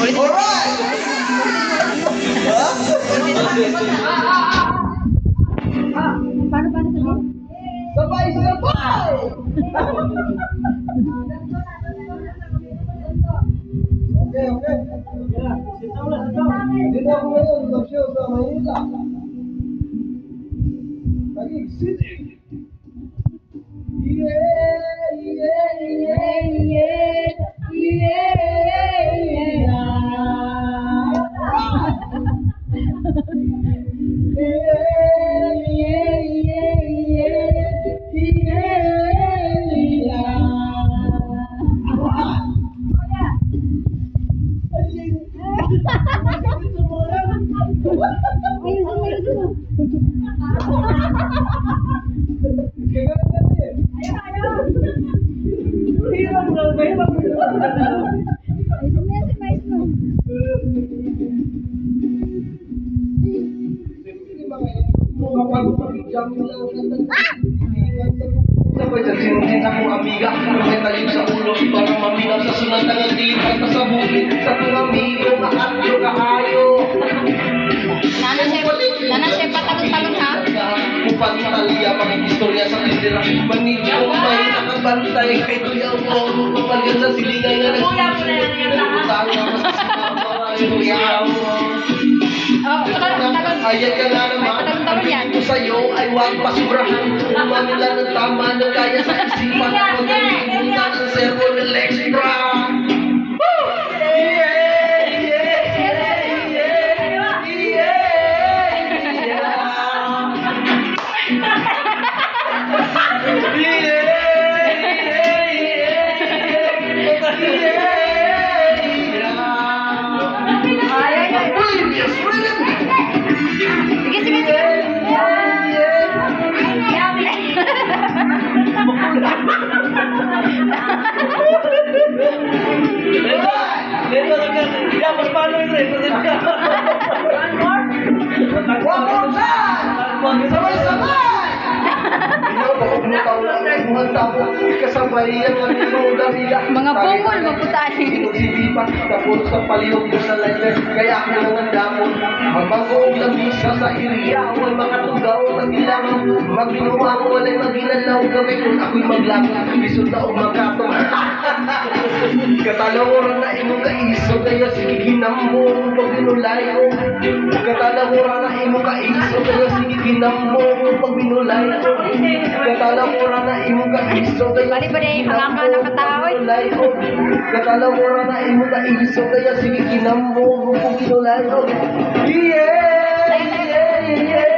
Alright! Paano sabihin? Sabay-sabay! Okay. Hindi na ako ngayon. Mag-show sa Manila. Tagig City. Sabay sa sinunod akong amiga, may talim sa ulo, parang maminaw sa sunod ng lipat na sa bukid. Sa kong amigo, makatlo kaayo. Nana siya patalon-talon ha? Upang matalya, mga istorya sa tindera. Manidyo, may nakabantay, kay Kuya mo, mapalyan sa silingay na nagputang na masasama, Kuya mo. Ayan ka nga naman, ang tingin ko sa'yo ay huwag pasurahan. Umanila ng tama na kaya sa isipan. Huwag kang limutan ang servo ng Lextra. Sabay-sabay! Mga bungol, maputali. Tapos sa palihog ko sa lighter, kaya ako naman damon. Mabangong lamisa sa iriya, wal makatugaw, magilangaw. Maginuwa ko, walay maginalaw. Gawin kung ako'y maglakad, bisod na o magkatong. Katalawaran na imong kaiso, kaya sige ginambo, pag binulayo. Katalawaran na imong kaiso, kaya sige ginambo, pag binulayo. Katalawaran na imong kaiso, kaya Bali-bali, halaka na kataoy. Katalawaran na imong kaiso, kaya sige ginambo, pag binulayo. Yeah!